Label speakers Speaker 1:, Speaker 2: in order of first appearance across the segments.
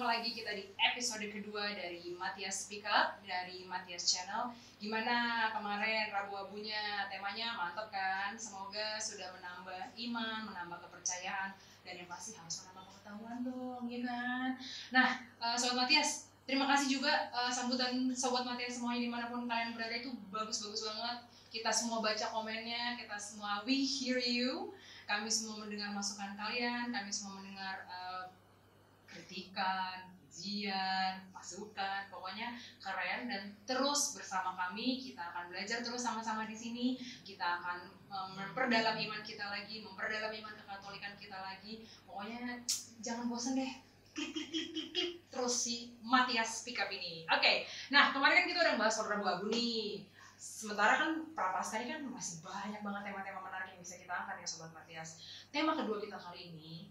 Speaker 1: lagi kita di episode kedua dari Matias Speak Up, dari Matias Channel. Gimana kemarin Rabu Abunya, temanya mantap kan? Semoga sudah menambah iman, menambah kepercayaan, dan yang pasti harus menambah pengetahuan dong, ya kan? Nah, Sobat Matias, terima kasih juga sambutan Sobat Matias semuanya dimanapun kalian berada itu bagus-bagus banget. Kita semua baca komennya, kita semua we hear you. Kami semua mendengar masukan kalian, kami semua mendengar kritikan, pujian, masukan, pokoknya keren. Dan terus bersama kami, kita akan belajar terus sama-sama di sini. Kita akan memperdalam iman kita lagi, memperdalam iman kekatolikan kita lagi. Pokoknya jangan bosan deh, klik terus si Matias Speak Up ini. Oke, nah kemarin kan kita udah bahas soal Rabu Abu nih. Sementara kan Prapaskah ini kan masih banyak banget tema-tema menarik yang bisa kita angkat ya Sobat Matias. Tema kedua kita kali ini,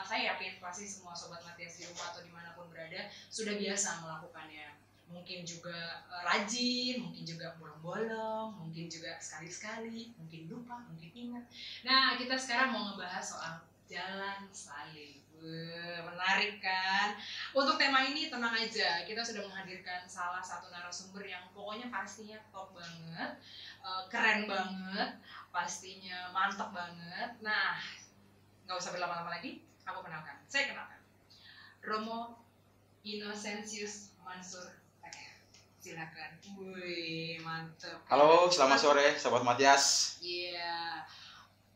Speaker 1: saya yakin pasti semua Sobat Matias di rumah atau dimanapun berada sudah biasa melakukannya. Mungkin juga rajin, mungkin juga bolong-bolong, mungkin juga sekali-sekali, mungkin lupa, mungkin ingat. Nah, kita sekarang mau ngebahas soal jalan salib. Menarik kan? Untuk tema ini tenang aja, kita sudah menghadirkan salah satu narasumber yang pokoknya pastinya top banget, keren banget, pastinya mantap banget. Nah, nggak usah berlama-lama lagi, aku kenalkan. Saya kenalkan Romo Innocentius Mansur. Silakan. Wih, mantap.
Speaker 2: Halo, selamat sore Sobat Matias.
Speaker 1: Iya.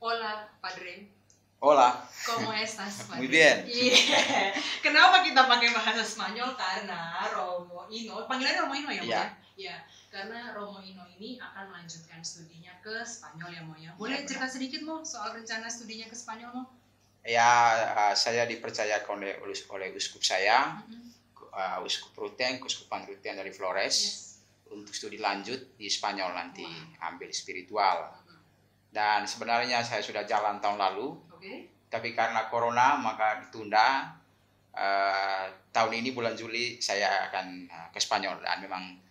Speaker 1: Hola, Padre.
Speaker 2: Hola.
Speaker 1: ¿Cómo estás, Padre?
Speaker 2: Muy bien.
Speaker 1: Yeah. Kenapa kita pakai bahasa Spanyol? Karena Romo Ino, panggilannya Romo Ino ya, Mo?
Speaker 2: Iya.
Speaker 1: Ya, karena Romo Ino ini akan melanjutkan studinya ke Spanyol ya, Mo ya. Boleh cerita sedikit, Mo, soal rencana studinya ke Spanyol, Mo?
Speaker 2: Ya, saya dipercayakan oleh uskup saya, uskup Ruteng, Keuskupan Ruteng dari Flores, untuk studi lanjut di Spanyol nanti, ambil spiritual. Dan sebenarnya saya sudah jalan tahun lalu, tapi karena corona maka ditunda. Tahun ini bulan Juli saya akan ke Spanyol dan memang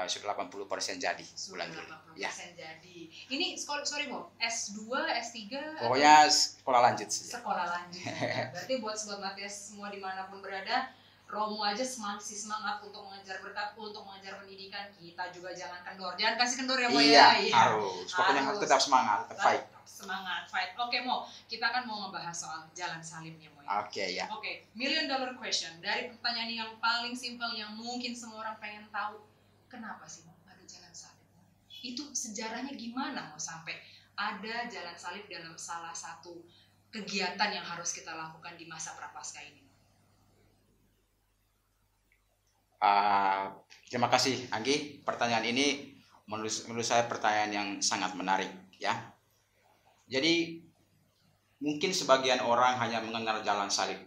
Speaker 2: sudah 80% jadi bulan Juli.
Speaker 1: 80% ya. Jadi. Ini sorry Mo, S2, S3?
Speaker 2: Pokoknya sekolah lanjut saja.
Speaker 1: Sekolah lanjut. Berarti buat Sobat Matias semua dimanapun berada, Romo aja masih semangat untuk mengejar berkat, untuk mengejar pendidikan. Kita juga jangan kendor. Jangan kasih kendor ya Mo ya.
Speaker 2: Iya, harus. Pokoknya harus tetap semangat, tetap fight.
Speaker 1: Semangat, fight. Oke Mo, kita kan mau ngebahas soal jalan salibnya Mo ya.
Speaker 2: Oke, ya.
Speaker 1: Oke, $1 million question. Dari pertanyaan yang paling simpel yang mungkin semua orang pengen tahu. Kenapa sih Mo ada jalan salib? Itu sejarahnya gimana Mo sampai ada jalan salib dalam salah satu kegiatan yang harus kita lakukan di masa Prapaskah ini?
Speaker 2: Terima kasih Anggi, pertanyaan ini menurut saya pertanyaan yang sangat menarik ya. Jadi mungkin sebagian orang hanya mengenal jalan salib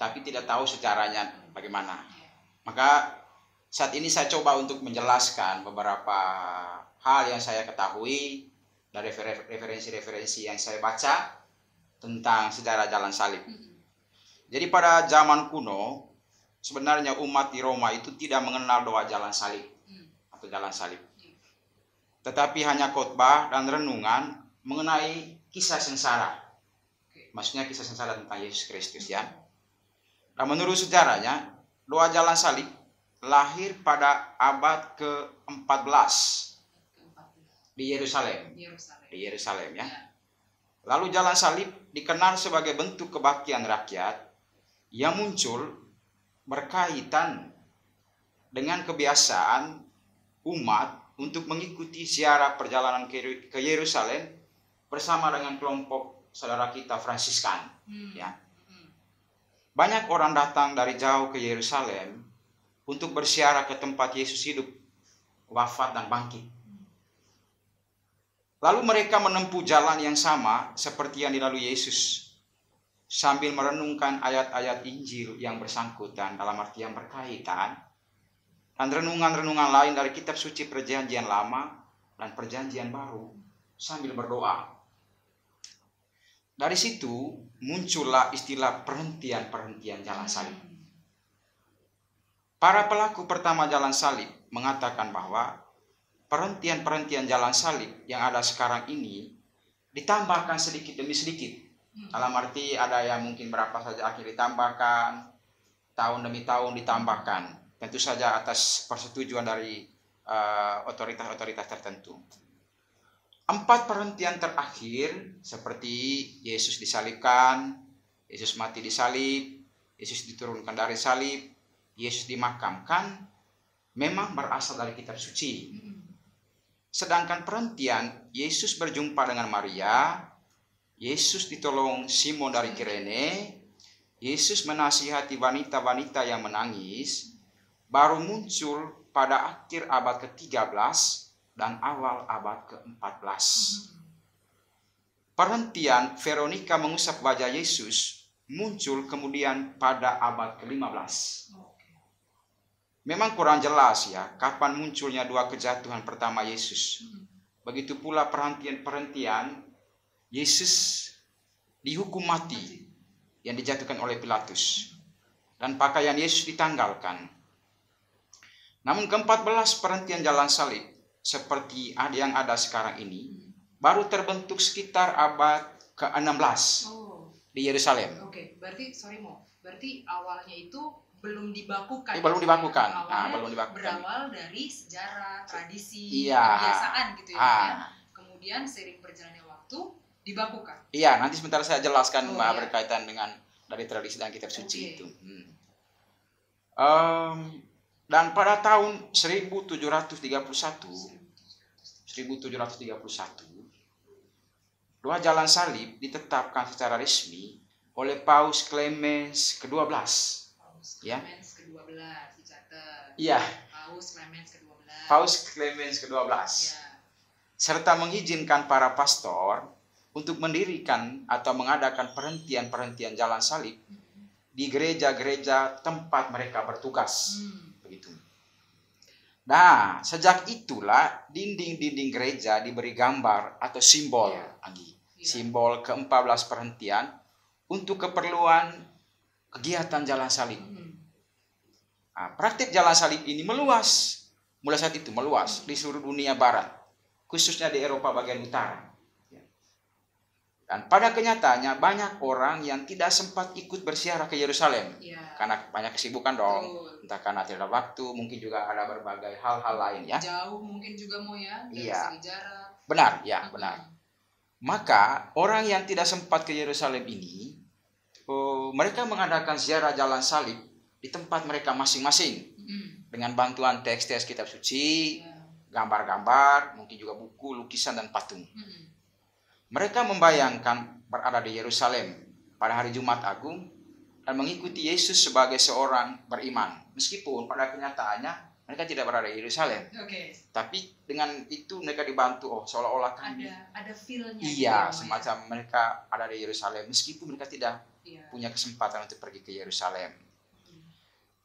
Speaker 2: tapi tidak tahu sejarahnya bagaimana. Maka saat ini saya coba untuk menjelaskan beberapa hal yang saya ketahui dari referensi-referensi yang saya baca tentang sejarah jalan salib. Jadi pada zaman kuno sebenarnya umat di Roma itu tidak mengenal doa jalan salib atau jalan salib. Tetapi hanya khotbah dan renungan mengenai kisah sengsara. Maksudnya kisah sengsara tentang Yesus Kristus ya. Dan menurut sejarahnya, doa jalan salib lahir pada abad ke-14 di Yerusalem. Di Yerusalem ya. Lalu jalan salib dikenal sebagai bentuk kebaktian rakyat yang muncul berkaitan dengan kebiasaan umat untuk mengikuti ziarah perjalanan ke Yerusalem bersama dengan kelompok saudara kita Fransiskan. Ya. Banyak orang datang dari jauh ke Yerusalem untuk berziarah ke tempat Yesus hidup, wafat dan bangkit. Lalu mereka menempuh jalan yang sama seperti yang dilalui Yesus, sambil merenungkan ayat-ayat Injil yang bersangkutan dalam artian berkaitan dan renungan-renungan lain dari kitab suci Perjanjian Lama dan Perjanjian Baru sambil berdoa. Dari situ muncullah istilah perhentian-perhentian jalan salib. Para pelaku pertama jalan salib mengatakan bahwa perhentian-perhentian jalan salib yang ada sekarang ini ditambahkan sedikit demi sedikit. Dalam arti ada yang mungkin berapa saja akhir ditambahkan, tahun demi tahun ditambahkan. Tentu saja atas persetujuan dari otoritas-otoritas tertentu. 4 perhentian terakhir seperti Yesus disalibkan, Yesus mati di salib, Yesus diturunkan dari salib, Yesus dimakamkan, memang berasal dari kitab suci. Sedangkan perhentian Yesus berjumpa dengan Maria, Yesus ditolong Simon dari Kirene, Yesus menasihati wanita-wanita yang menangis, baru muncul pada akhir abad ke-13 dan awal abad ke-14. Perhentian Veronica mengusap wajah Yesus muncul kemudian pada abad ke-15. Memang kurang jelas ya kapan munculnya 2 kejatuhan pertama Yesus. Begitu pula perhentian Yesus dihukum mati yang dijatuhkan oleh Pilatus, dan pakaian Yesus ditanggalkan. Namun ke-14 perhentian jalan salib seperti yang ada sekarang ini baru terbentuk sekitar abad ke-16 di Yerusalem.
Speaker 1: Oke, berarti berarti awalnya itu belum dibakukan.
Speaker 2: Belum dibakukan.
Speaker 1: Belum dibakukan. Berawal dari sejarah, tradisi, kebiasaan gitu ya. Kemudian seiring berjalannya waktu dibakukan.
Speaker 2: Iya, nanti sebentar saya jelaskan berkaitan dengan dari tradisi dan kitab suci itu. Dan pada tahun 1731, 2 jalan salib ditetapkan secara resmi oleh Paus Clemens ke-12.
Speaker 1: Clemens ke-12 dicatat.
Speaker 2: Iya.
Speaker 1: Paus Clemens ke-12.
Speaker 2: Ya. Serta mengizinkan para pastor untuk mendirikan atau mengadakan perhentian-perhentian jalan salib di gereja-gereja tempat mereka bertugas. Begitu. Nah, sejak itulah dinding-dinding gereja diberi gambar atau simbol, simbol ke-14 perhentian untuk keperluan kegiatan jalan salib. Nah, praktik jalan salib ini meluas, mulai saat itu meluas di seluruh dunia barat, khususnya di Eropa bagian utara. Dan pada kenyataannya banyak orang yang tidak sempat ikut berziarah ke Yerusalem karena banyak kesibukan dong. Entah karena tidak ada waktu, mungkin juga ada berbagai hal-hal lain ya.
Speaker 1: Jauh mungkin juga dari segi jarak.
Speaker 2: Benar, ya benar. Maka orang yang tidak sempat ke Yerusalem ini, mereka mengadakan ziarah jalan salib di tempat mereka masing-masing dengan bantuan teks-teks kitab suci, gambar-gambar, mungkin juga buku, lukisan dan patung. Mereka membayangkan berada di Yerusalem pada hari Jumat Agung dan mengikuti Yesus sebagai seorang beriman. Meskipun pada kenyataannya mereka tidak berada di Yerusalem. Tapi dengan itu mereka dibantu, seolah-olah
Speaker 1: ada feel-nya.
Speaker 2: Iya, semacam mereka ada di Yerusalem meskipun mereka tidak punya kesempatan untuk pergi ke Yerusalem.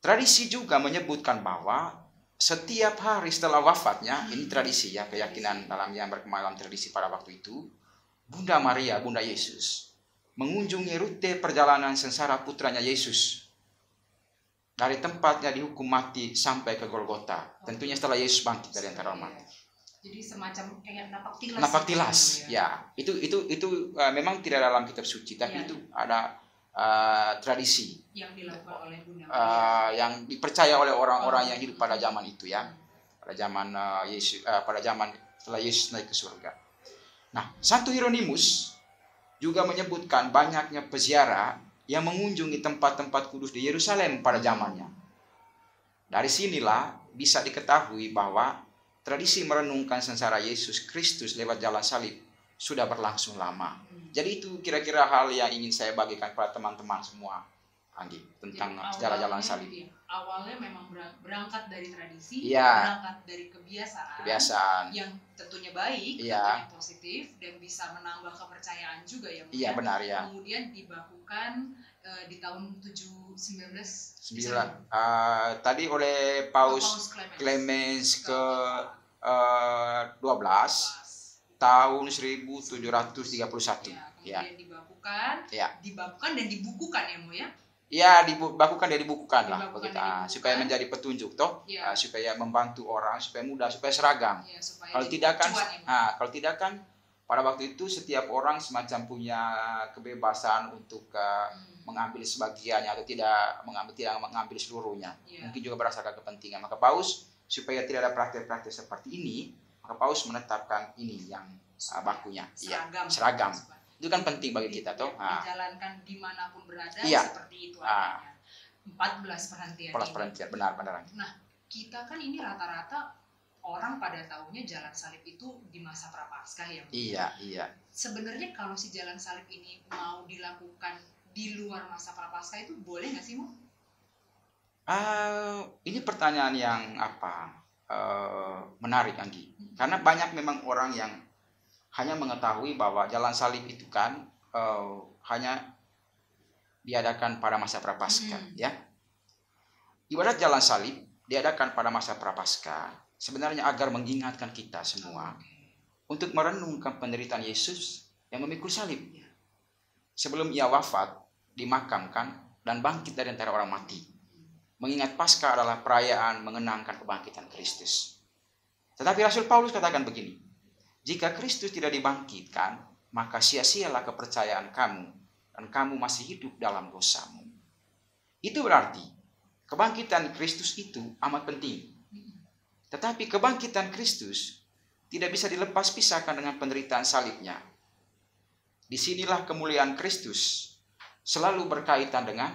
Speaker 2: Tradisi juga menyebutkan bahwa setiap hari setelah wafatnya, ini tradisi ya, keyakinan dalam yang berkembang dalam tradisi pada waktu itu, Bunda Maria, Bunda Yesus, mengunjungi rute perjalanan sengsara putranya Yesus. Dari tempatnya dihukum mati sampai ke Golgota. Tentunya setelah Yesus bangkit dari antara orang mati.
Speaker 1: Jadi semacam kayak napak tilas.
Speaker 2: Napak tilas, ya. Itu memang tidak dalam kitab suci, tapi itu ada tradisi
Speaker 1: yang dilakukan oleh Bunda Maria.
Speaker 2: Yang dipercaya oleh orang-orang yang hidup pada zaman itu ya. Pada zaman Yesus, pada zaman setelah Yesus naik ke surga. Nah, Santo Hieronymus juga menyebutkan banyaknya peziarah yang mengunjungi tempat-tempat kudus di Yerusalem pada zamannya. Dari sinilah bisa diketahui bahwa tradisi merenungkan sengsara Yesus Kristus lewat jalan salib sudah berlangsung lama. Jadi itu kira-kira hal yang ingin saya bagikan kepada teman-teman semua, Anggi, tentang sejarah jalan salib.
Speaker 1: Awalnya memang berangkat dari tradisi, berangkat dari kebiasaan yang tentunya baik, tentunya positif dan bisa menambah kepercayaan juga ya.
Speaker 2: Iya benar ya.
Speaker 1: Kemudian dibakukan di tahun 19
Speaker 2: tadi oleh Paus Clemens ke-12 tahun 1731.
Speaker 1: Kemudian dibakukan dan dibukukan ya Mo ya.
Speaker 2: Ya, dibakukan dan dibukukan lah begitu. Supaya menjadi petunjuk toh, supaya membantu orang, supaya mudah, supaya seragam. Kalau tidak kan pada waktu itu setiap orang semacam punya kebebasan untuk mengambil sebagiannya atau tidak mengambil seluruhnya.
Speaker 1: Iya.
Speaker 2: Mungkin juga berdasarkan kepentingan. Maka Paus supaya tidak ada praktek-praktek seperti ini, maka Paus menetapkan ini yang bakunya. Seragam. Itu kan penting bagi kita toh.
Speaker 1: Dijalankan dimanapun berada,
Speaker 2: iya.
Speaker 1: Seperti itu adanya. 14 perhentian.
Speaker 2: 14 perhentian, benar.
Speaker 1: Nah, kita kan ini rata-rata orang pada tahunya jalan salib itu di masa prapaskah ya.
Speaker 2: Iya.
Speaker 1: Sebenarnya kalau si jalan salib ini mau dilakukan di luar masa prapaskah itu boleh nggak sih, Mo?
Speaker 2: Ini pertanyaan yang menarik, Anggi. Karena banyak memang orang yang hanya mengetahui bahwa jalan salib itu kan hanya diadakan pada masa prapaskah, ya. Ibarat jalan salib diadakan pada masa prapaskah sebenarnya agar mengingatkan kita semua untuk merenungkan penderitaan Yesus yang memikul salib sebelum ia wafat, dimakamkan dan bangkit dari antara orang mati. Mengingat Paskah adalah perayaan mengenangkan kebangkitan Kristus. Tetapi Rasul Paulus katakan begini, jika Kristus tidak dibangkitkan, maka sia-sialah kepercayaan kamu dan kamu masih hidup dalam dosamu. Itu berarti kebangkitan Kristus itu amat penting. Tetapi kebangkitan Kristus tidak bisa dilepas pisahkan dengan penderitaan salibnya. Disinilah kemuliaan Kristus selalu berkaitan dengan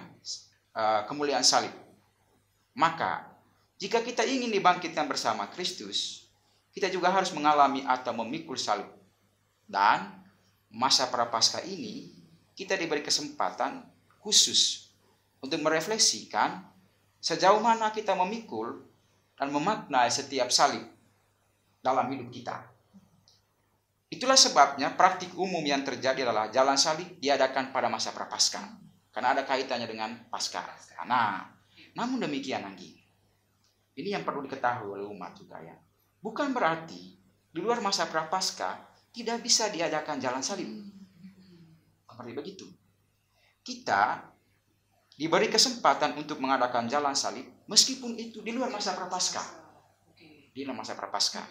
Speaker 2: kemuliaan salib. Maka, jika kita ingin dibangkitkan bersama Kristus, kita juga harus mengalami atau memikul salib. Dan masa prapaskah ini, kita diberi kesempatan khusus untuk merefleksikan sejauh mana kita memikul dan memaknai setiap salib dalam hidup kita. Itulah sebabnya praktik umum yang terjadi adalah jalan salib diadakan pada masa prapaskah. Karena ada kaitannya dengan Paskah. Nah, namun demikian, Anggi, ini yang perlu diketahui oleh umat juga ya. Bukan berarti di luar masa prapaskah tidak bisa diadakan jalan salib. Seperti begitu. Kita diberi kesempatan untuk mengadakan jalan salib meskipun itu di luar masa prapaskah. Di luar masa prapaskah.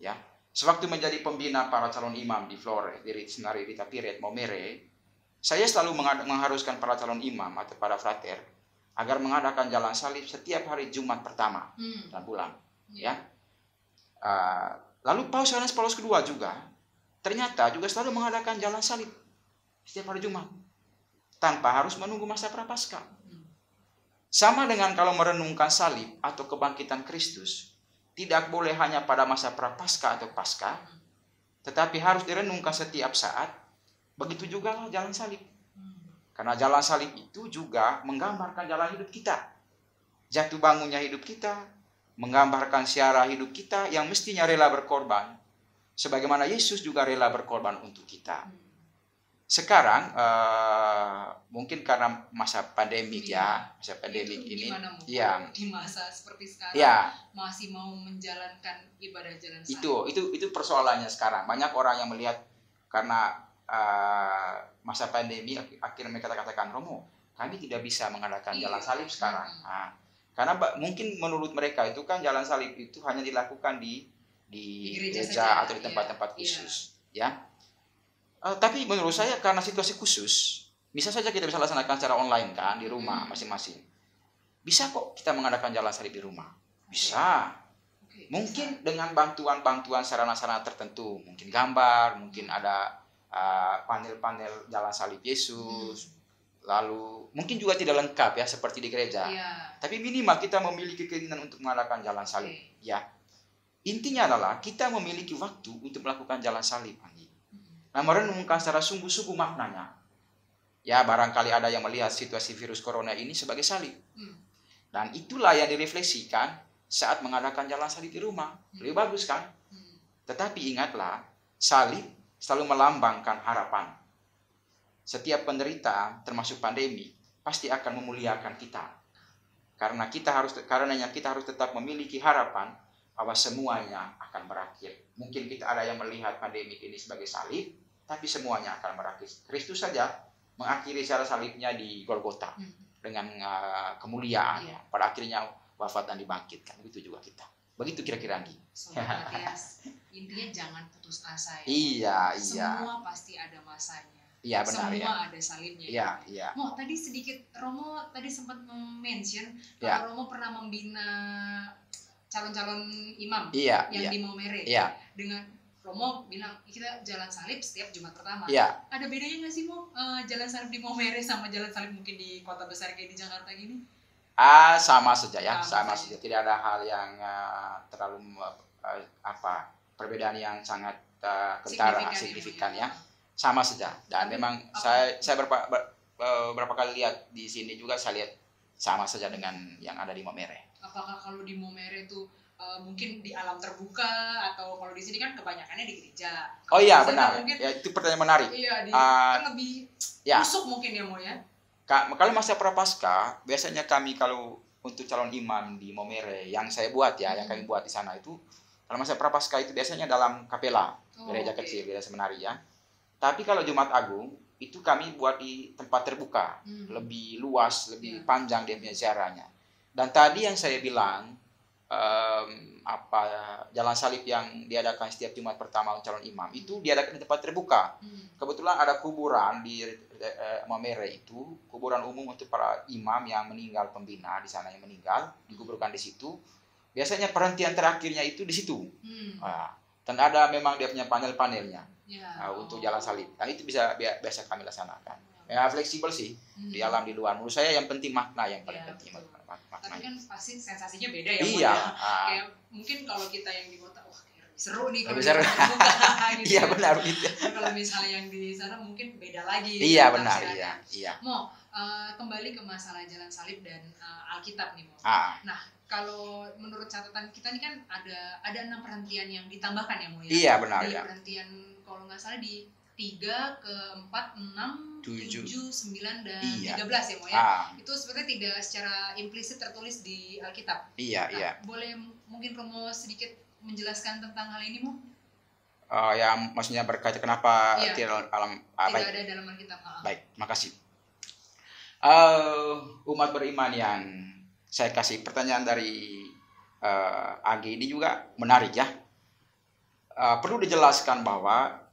Speaker 2: Ya. Sewaktu menjadi pembina para calon imam di Flores, di Seminari Rita Piret, Momere, saya selalu mengharuskan para calon imam atau para frater agar mengadakan jalan salib setiap hari Jumat pertama dalam bulan. Ya. Lalu Paus Yohanes Paulus II juga ternyata juga selalu mengadakan jalan salib setiap hari Jumat tanpa harus menunggu masa prapaskah. Sama dengan kalau merenungkan salib atau kebangkitan Kristus, tidak boleh hanya pada masa prapaskah atau Paskah, tetapi harus direnungkan setiap saat. Begitu juga lah jalan salib. Karena jalan salib itu juga menggambarkan jalan hidup kita. Jatuh bangunnya hidup kita, menggambarkan siara hidup kita yang mestinya rela berkorban. Sebagaimana Yesus juga rela berkorban untuk kita. Sekarang mungkin karena masa pandemik masa pandemik ini,
Speaker 1: di masa seperti sekarang masih mau menjalankan ibadah jalan salib.
Speaker 2: Itu persoalannya sekarang. Banyak orang yang melihat karena masa pandemi akhirnya mereka katakan, Romo, kami tidak bisa mengadakan jalan salib sekarang. Karena mungkin menurut mereka itu kan jalan salib itu hanya dilakukan di gereja atau di tempat-tempat khusus, ya. Tapi menurut saya karena situasi khusus, bisa saja kita bisa laksanakan secara online kan di rumah masing-masing. Bisa kok kita mengadakan jalan salib di rumah. Bisa. Mungkin dengan bantuan-bantuan sarana-sarana tertentu, mungkin gambar, mungkin ada panel-panel jalan salib Yesus. Lalu mungkin juga tidak lengkap ya seperti di gereja. Tapi minimal kita memiliki keinginan untuk mengadakan jalan salib, ya. Intinya adalah kita memiliki waktu untuk melakukan jalan salib. Nah, merenungkan secara sungguh-sungguh maknanya. Ya, barangkali ada yang melihat situasi virus corona ini sebagai salib. Dan itulah yang direfleksikan saat mengadakan jalan salib di rumah. Lebih bagus kan? Tetapi ingatlah, salib selalu melambangkan harapan. Setiap penderitaan, termasuk pandemi, pasti akan memuliakan kita. Karenanya kita harus tetap memiliki harapan bahwa semuanya akan berakhir. Mungkin kita ada yang melihat pandemi ini sebagai salib, tapi semuanya akan berakhir. Kristus saja mengakhiri secara salibnya di Golgota dengan kemuliaan. Pada akhirnya wafat dan dibangkitkan. Begitu juga kita. Begitu kira-kira Andi.
Speaker 1: Intinya jangan putus asa ya.
Speaker 2: Iya.
Speaker 1: Semua pasti ada masanya.
Speaker 2: Iya, benar,
Speaker 1: semua
Speaker 2: ya.
Speaker 1: ada salibnya.
Speaker 2: Iya, iya.
Speaker 1: Mo, tadi sedikit Romo tadi sempat mention
Speaker 2: Ya.
Speaker 1: kalau Romo pernah membina calon-calon imam
Speaker 2: Iya,
Speaker 1: yang
Speaker 2: iya.
Speaker 1: di Maumere.
Speaker 2: Iya.
Speaker 1: Dengan Romo bilang kita jalan salib setiap Jumat pertama.
Speaker 2: Iya.
Speaker 1: Ada bedanya nggak sih Mo jalan salib di Maumere sama jalan salib mungkin di kota besar kayak di Jakarta gini?
Speaker 2: Sama saja ya, sama
Speaker 1: saja.
Speaker 2: saja. Tidak ada hal yang terlalu perbedaan yang sangat kentara, signifikan ya. Sama saja. Dan memang saya beberapa kali lihat di sini juga, saya lihat sama saja dengan yang ada di Maumere.
Speaker 1: Apakah kalau di Maumere itu mungkin di alam terbuka, atau kalau di sini kan kebanyakannya di gereja?
Speaker 2: Oh iya,
Speaker 1: Di sana
Speaker 2: benar.
Speaker 1: mungkin,
Speaker 2: Ya, itu pertanyaan menarik.
Speaker 1: iya, kan lebih
Speaker 2: Ya.
Speaker 1: busuk mungkin ya Mo ya.
Speaker 2: Kalau masa prapaskah, biasanya kami kalau untuk calon imam di Maumere yang saya buat ya, yang kami buat di sana itu, kalau masa prapaskah itu biasanya dalam kapela, gereja kecil, gereja seminari ya. Tapi kalau Jumat Agung itu kami buat di tempat terbuka, lebih luas, lebih panjang dia punya ziarahnya. Dan tadi yang saya bilang jalan salib yang diadakan setiap Jumat pertama calon imam itu diadakan di tempat terbuka. Kebetulan ada kuburan di Maumere itu, kuburan umum untuk para imam yang meninggal, pembina di sana yang meninggal dikuburkan di situ. Biasanya perhentian terakhirnya itu di situ. Dan ada memang dia punya panel-panelnya untuk jalan salib. Dan itu biasa kami laksanakan. Ya, fleksibel sih, di dalam di luar. Menurut saya yang penting makna yang paling penting.
Speaker 1: Tapi kan pasti sensasinya beda ya.
Speaker 2: Iya.
Speaker 1: Kayak mungkin kalau kita yang di kota, wah seru nih kalau
Speaker 2: seru.
Speaker 1: Gitu.
Speaker 2: Iya, benar gitu.
Speaker 1: Kalau misalnya yang di sana mungkin beda lagi.
Speaker 2: Iya, benar, iya.
Speaker 1: Mo, kembali ke masalah jalan salib dan Alkitab nih Mo. Nah, kalau menurut catatan kita nih kan ada 6 perhentian yang ditambahkan ya Mo ya.
Speaker 2: Iya, benar
Speaker 1: di
Speaker 2: ya.
Speaker 1: Perhentian kalau nggak salah di 3, ke 4, 6, 7, 9, dan 13 ya Mo ya. Itu sebenarnya tidak secara implisit tertulis di Alkitab.
Speaker 2: Iya, iya.
Speaker 1: Boleh mungkin Romo sedikit menjelaskan tentang hal ini Mo?
Speaker 2: Ya, maksudnya berkaitan kenapa tidak
Speaker 1: ada dalam Alkitab.
Speaker 2: Baik, makasih. Umat beriman yang saya kasih pertanyaan dari AG ini juga menarik ya. Perlu dijelaskan bahwa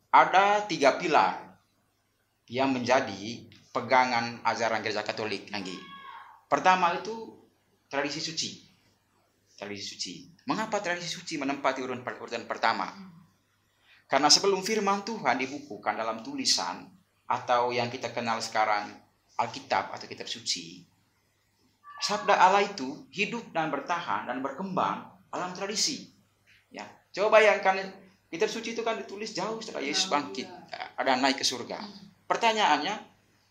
Speaker 2: ada 3 pilar yang menjadi pegangan ajaran Gereja Katolik, Anggi. Pertama itu tradisi suci. Tradisi suci. Mengapa tradisi suci menempati urutan pertama? Karena sebelum firman Tuhan dibukukan dalam tulisan atau yang kita kenal sekarang Alkitab atau kitab suci, sabda Allah itu hidup dan bertahan dan berkembang dalam tradisi. Ya, coba bayangkan kitab suci itu kan ditulis jauh setelah Yesus bangkit, ada naik ke surga. Pertanyaannya,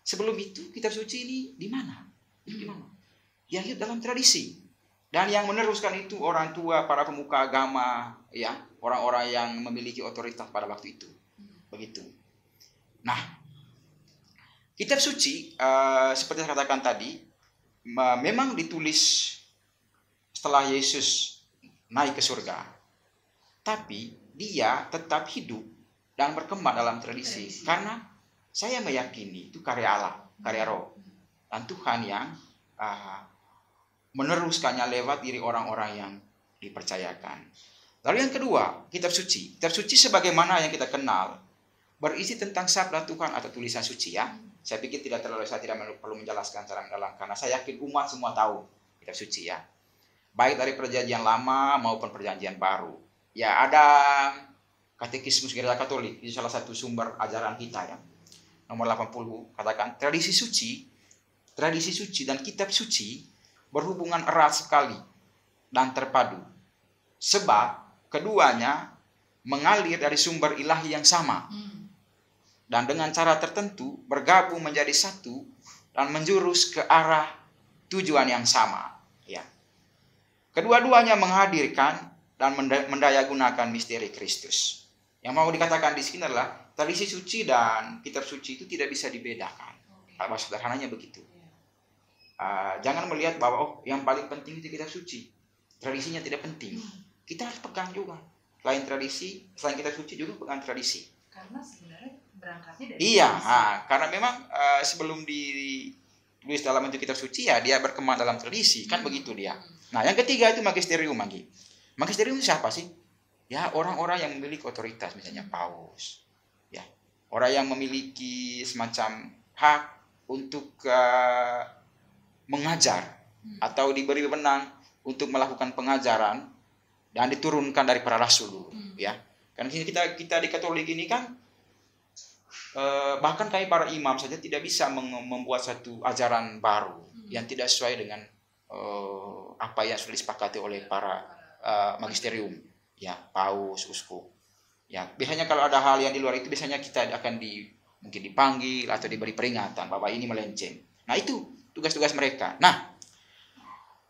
Speaker 2: sebelum itu kitab suci ini di mana? Di mana? Yang hidup dalam tradisi. Dan yang meneruskan itu orang tua, para pemuka agama, ya, orang-orang yang memiliki otoritas pada waktu itu. Begitu. Nah, kitab suci seperti saya katakan tadi, memang ditulis setelah Yesus naik ke surga. Tapi dia tetap hidup dan berkembang dalam tradisi. Karena saya meyakini itu karya Allah, karya Roh. Dan Tuhan yang meneruskannya lewat diri orang-orang yang dipercayakan. Lalu yang kedua, kitab suci. Kitab suci sebagaimana yang kita kenal berisi tentang sabda Tuhan atau tulisan suci ya. Saya pikir saya tidak perlu menjelaskan secara mendalam karena saya yakin umat semua tahu kitab suci ya. Baik dari perjanjian lama maupun perjanjian baru. Ya, ada Katekismus Gereja Katolik, itu salah satu sumber ajaran kita ya. Nomor 80 katakan tradisi suci dan kitab suci berhubungan erat sekali dan terpadu. Sebab keduanya mengalir dari sumber ilahi yang sama. Dan dengan cara tertentu bergabung menjadi satu dan menjurus ke arah tujuan yang sama. Ya. Kedua-duanya menghadirkan dan mendayagunakan misteri Kristus. Yang mau dikatakan di sini adalah tradisi suci dan kitab suci itu tidak bisa dibedakan. Kalau sederhananya begitu. Jangan melihat bahwa yang paling penting itu kitab suci. Tradisinya tidak penting. Kita harus pegang juga. Selain kitab suci juga pegang tradisi.
Speaker 1: Karena sebenarnya berangkatnya dari
Speaker 2: karena memang sebelum ditulis dalam bentuk kitab suci ya dia berkembang dalam tradisi, kan begitu dia. Nah, yang ketiga itu magisterium lagi. Magisterium itu siapa sih? Ya, orang-orang yang memiliki otoritas, misalnya paus. Ya. orang yang memiliki semacam hak untuk mengajar atau diberi wewenang untuk melakukan pengajaran dan diturunkan dari para rasul dulu, ya. Karena kita di Katolik ini kan bahkan kami para imam saja tidak bisa membuat satu ajaran baru yang tidak sesuai dengan apa yang sudah disepakati oleh para magisterium, ya, paus, uskup. Ya, biasanya kalau ada hal yang di luar itu biasanya kita akan mungkin dipanggil atau diberi peringatan bahwa ini melenceng. Nah, itu tugas-tugas mereka. Nah,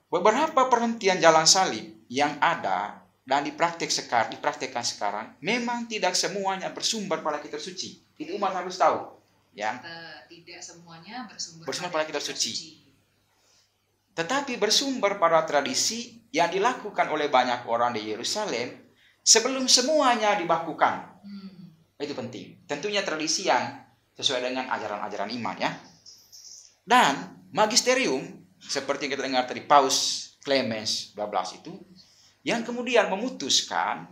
Speaker 2: beberapa perhentian jalan salib yang ada dan dipraktekkan sekarang memang tidak semuanya bersumber pada kitab suci. Itu umat harus tahu, ya.
Speaker 1: Tidak semuanya bersumber
Speaker 2: pada kitab suci. Tetapi bersumber pada tradisi yang dilakukan oleh banyak orang di Yerusalem sebelum semuanya dibakukan. Itu penting. Tentunya tradisi yang sesuai dengan ajaran-ajaran iman, ya. Dan magisterium seperti yang kita dengar tadi Paus Clemens 12 itu yang kemudian memutuskan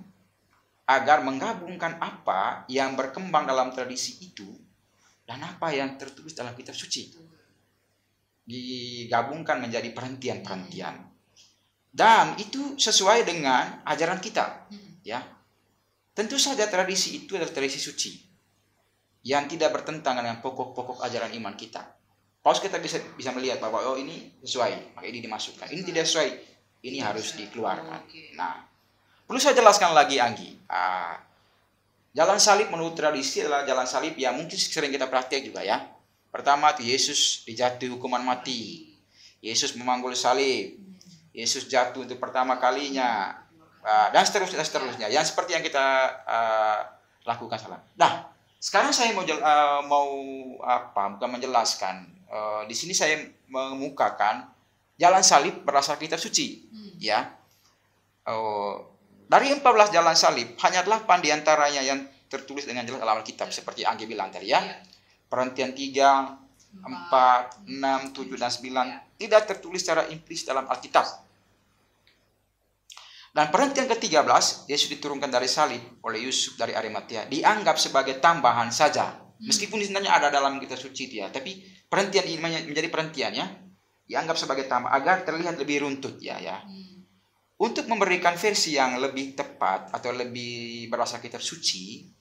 Speaker 2: agar menggabungkan apa yang berkembang dalam tradisi itu dan apa yang tertulis dalam kitab suci. Digabungkan menjadi perhentian-perhentian. Dan itu sesuai dengan ajaran kita, ya. Tentu saja tradisi itu adalah tradisi suci yang tidak bertentangan dengan pokok-pokok ajaran iman kita. Paus kita bisa melihat bahwa oh ini sesuai, maka ini dimasukkan. Ini tidak sesuai, ini harus dikeluarkan. Nah, perlu saya jelaskan lagi, Anggi. Jalan salib menurut tradisi adalah jalan salib yang mungkin sering kita praktek juga, ya. Pertama, Yesus dijatuhi hukuman mati. Yesus memanggul salib. Yesus jatuh untuk pertama kalinya. Dan seterusnya. Yang seperti yang kita lakukan salah. Nah, sekarang saya bukan menjelaskan. Di sini saya mengemukakan jalan salib berdasarkan kitab suci, ya. Dari 14 jalan salib, hanya 8 diantaranya yang tertulis dengan jelas dalam Alkitab, seperti Anggi bilang tadi, ya. Perhentian 3, 4, 6, 7, dan 9 tidak tertulis secara implisit dalam Alkitab. Dan perhentian ke-13, Yesus diturunkan dari salib oleh Yusuf dari Arimatea, dianggap sebagai tambahan saja. Meskipun sebenarnya ada dalam kitab suci dia, tapi perhentian ini menjadi perhentian, ya. Dianggap sebagai tambah agar terlihat lebih runtut, ya. Untuk memberikan versi yang lebih tepat atau lebih berdasar kitab suci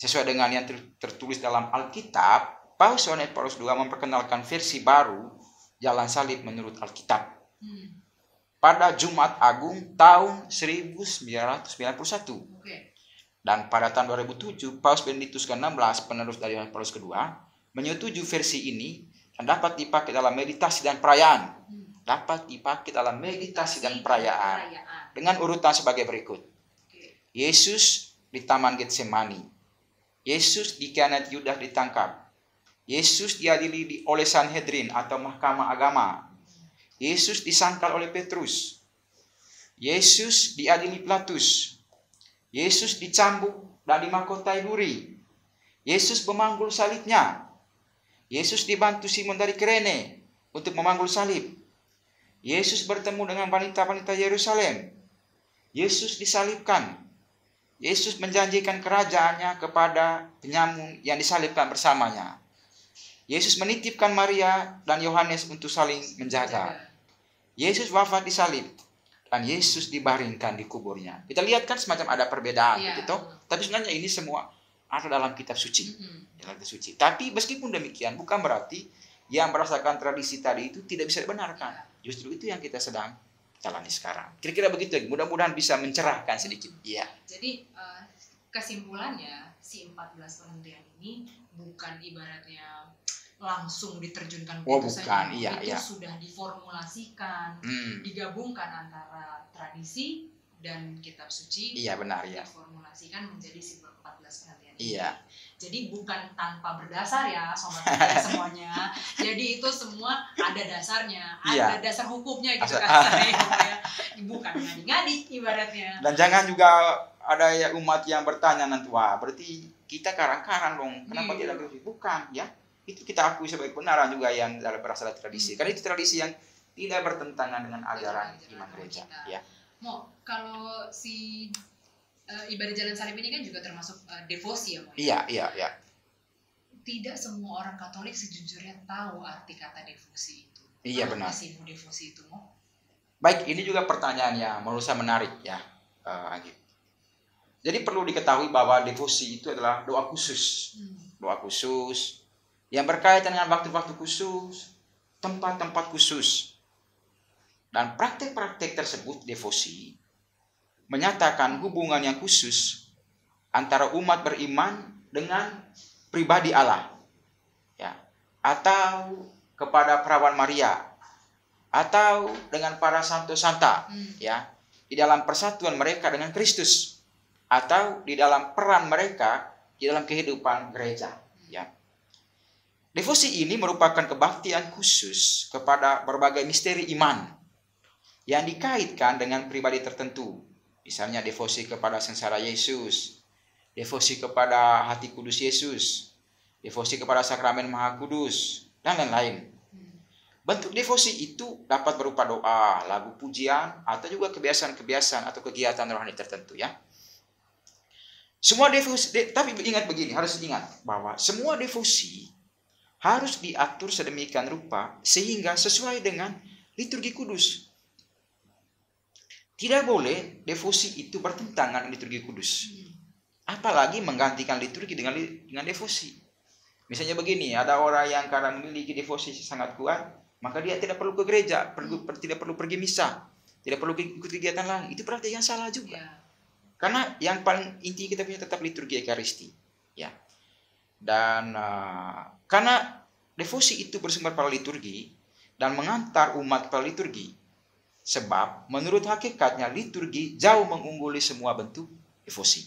Speaker 2: sesuai dengan yang tertulis dalam Alkitab, Paus Yohanes Paulus II memperkenalkan versi baru jalan salib menurut Alkitab pada Jumat Agung tahun 1991. Dan pada tahun 2007, Paus Benediktus ke-16, penerus dari Yohanes Paulus II, menyetujui versi ini dan dapat dipakai dalam meditasi dan perayaan. Dengan urutan sebagai berikut. Yesus di Taman Getsemani. Yesus dikhianati Yudas ditangkap. Yesus diadili oleh Sanhedrin atau Mahkamah Agama. Yesus disangkal oleh Petrus. Yesus diadili Pilatus. Yesus dicambuk dan dimahkotai duri. Yesus memanggul salibnya. Yesus dibantu Simon dari Kirene untuk memanggul salib. Yesus bertemu dengan wanita-wanita Yerusalem. Yesus disalibkan. Yesus menjanjikan kerajaannya kepada penyamun yang disalibkan bersamanya. Yesus menitipkan Maria dan Yohanes untuk saling menjaga. Yesus wafat di salib. Dan Yesus dibaringkan di kuburnya. Kita lihat kan semacam ada perbedaan, gitu. Tapi sebenarnya ini semua ada dalam kitab suci. Dalam kitab suci. Tapi meskipun demikian, bukan berarti yang berdasarkan tradisi tadi itu tidak bisa dibenarkan. Justru itu yang kita sedang jalani sekarang. Kira-kira begitu. Mudah-mudahan bisa mencerahkan sedikit. Iya.
Speaker 1: Jadi kesimpulannya si 14 perhentian ini bukan ibaratnya langsung diterjunkan begitu saja. Itu sudah diformulasikan, digabungkan antara tradisi dan kitab suci.
Speaker 2: Iya, benar, ya.
Speaker 1: Diformulasikan menjadi 14 perhentian ini.
Speaker 2: Iya.
Speaker 1: Jadi bukan tanpa berdasar, ya sobat semuanya. Jadi itu semua ada dasarnya, ada dasar hukumnya gitu kan. Bukan ngadi-ngadi ibaratnya.
Speaker 2: Dan jangan juga ada ya umat yang bertanya nanti, wah berarti kita karang-karang dong, kenapa tidak begitu? Bukan, ya. Itu kita akui sebagai kebenaran juga yang berasal dari tradisi. Karena itu tradisi yang tidak bertentangan dengan ajaran iman gereja. Ya.
Speaker 1: Kalau si ibadah jalan salib ini kan juga termasuk devosi ya, Mo?
Speaker 2: Iya.
Speaker 1: Tidak semua orang Katolik sejujurnya tahu arti kata devosi itu.
Speaker 2: Iya, benar.
Speaker 1: Apa sih devosi itu, Mo?
Speaker 2: Baik, ini juga pertanyaan yang menurut saya menarik ya, Anggi. Jadi perlu diketahui bahwa devosi itu adalah doa khusus. Doa khusus yang berkaitan dengan waktu-waktu khusus, tempat-tempat khusus. Dan praktek-praktek tersebut devosi menyatakan hubungan yang khusus antara umat beriman dengan pribadi Allah. Ya, atau kepada perawan Maria, atau dengan para santo-santa, ya, di dalam persatuan mereka dengan Kristus, atau di dalam peran mereka di dalam kehidupan gereja, ya. Devosi ini merupakan kebaktian khusus kepada berbagai misteri iman yang dikaitkan dengan pribadi tertentu. Misalnya devosi kepada sengsara Yesus, devosi kepada hati kudus Yesus, devosi kepada sakramen Maha Kudus, dan lain-lain. Bentuk devosi itu dapat berupa doa, lagu pujian, atau juga kebiasaan-kebiasaan atau kegiatan rohani tertentu, ya. Semua devosi, tapi ingat begini, harus ingat bahwa semua devosi harus diatur sedemikian rupa sehingga sesuai dengan liturgi kudus. Tidak boleh devosi itu bertentangan dengan liturgi kudus. Apalagi menggantikan liturgi dengan devosi. Misalnya begini, ada orang yang karena memiliki devosi sangat kuat, maka dia tidak perlu ke gereja, tidak perlu pergi misa, tidak perlu ikut kegiatan lain. Itu berarti yang salah juga. Karena yang paling inti kita punya tetap liturgi Ekaristi, ya. Dan karena devosi itu bersumber pada liturgi dan mengantar umat pada liturgi, sebab menurut hakikatnya liturgi jauh mengungguli semua bentuk devosi.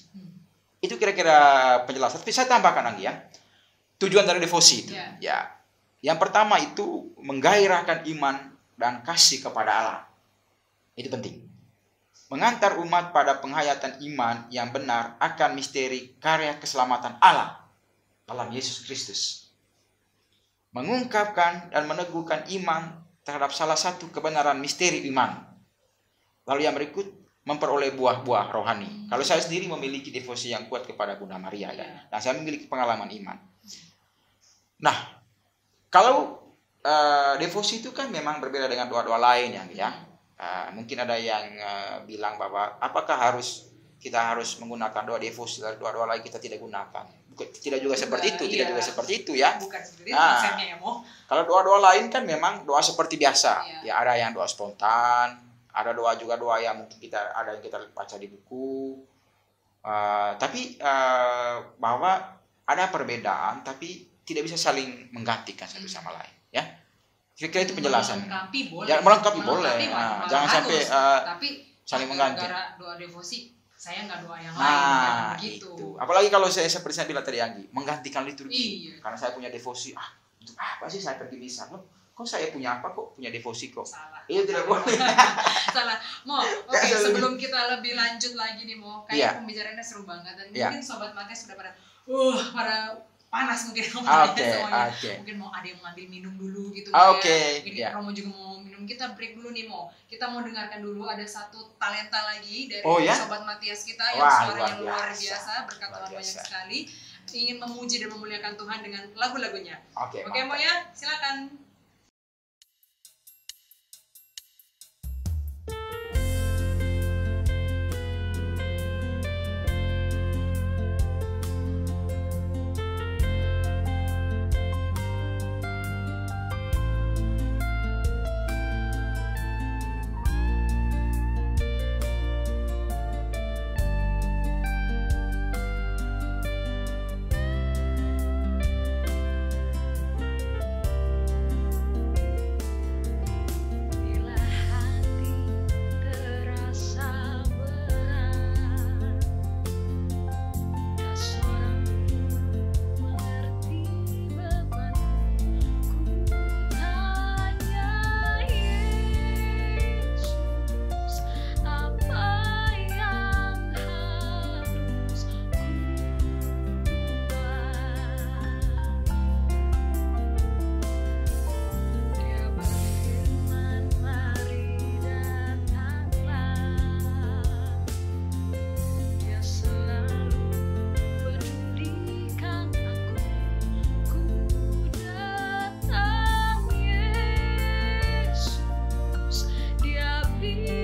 Speaker 2: Itu kira-kira penjelasan. Tapi saya tambahkan lagi, ya. Tujuan dari devosi itu, ya. Yang pertama itu menggairahkan iman dan kasih kepada Allah. Itu penting. Mengantar umat pada penghayatan iman yang benar akan misteri karya keselamatan Allah dalam Yesus Kristus. Mengungkapkan dan meneguhkan iman terhadap salah satu kebenaran misteri iman. Lalu yang berikut memperoleh buah-buah rohani. Kalau saya sendiri memiliki devosi yang kuat kepada Bunda Maria, ya. Dan saya memiliki pengalaman iman. Nah, kalau devosi itu kan memang berbeda dengan doa-doa lain, ya. Mungkin ada yang bilang bahwa apakah kita harus menggunakan doa devosi, doa-doa lain kita tidak gunakan. Tidak juga seperti itu, tidak juga seperti itu, ya.
Speaker 1: Bukan seperti itu konsepnya, ya, Mo.
Speaker 2: Kalau doa-doa lain kan memang doa seperti biasa. Ya, ada yang doa spontan, ada doa yang mungkin ada yang kita baca di buku. Tapi bahwa ada perbedaan, tapi tidak bisa saling menggantikan satu sama lain, ya. Kira-kira itu penjelasan. Melengkapi boleh. Jangan sampai
Speaker 1: tapi
Speaker 2: saling mengganti.
Speaker 1: Gara-gara doa devosi, saya nggak doa yang lain. Gitu.
Speaker 2: Itu. Apalagi kalau seperti saya bilang tadi, Anggi, menggantikan liturgi. Iya. Karena saya punya devosi. Untuk apa sih saya pergi misa? Kok saya punya apa kok? Punya devosi kok.
Speaker 1: Salah.
Speaker 2: Iya, tidak boleh.
Speaker 1: Salah. Mo, oke, sebelum kita lebih lanjut lagi nih, Mo. Kayak pembicaraannya seru banget. Dan mungkin Sobat Matias sudah pada panas mungkin semuanya. Mungkin mau ada yang mengambil minum dulu gitu. Mungkin Romo juga mau minum. Kita break dulu nih, Mo. Kita mau dengarkan dulu ada satu talenta lagi dari Sobat Matias kita yang suaranya luar biasa, berkat Tuhan banyak sekali, ingin memuji dan memuliakan Tuhan dengan lagu-lagunya. Oke, Mo, ya, silakan. kasih.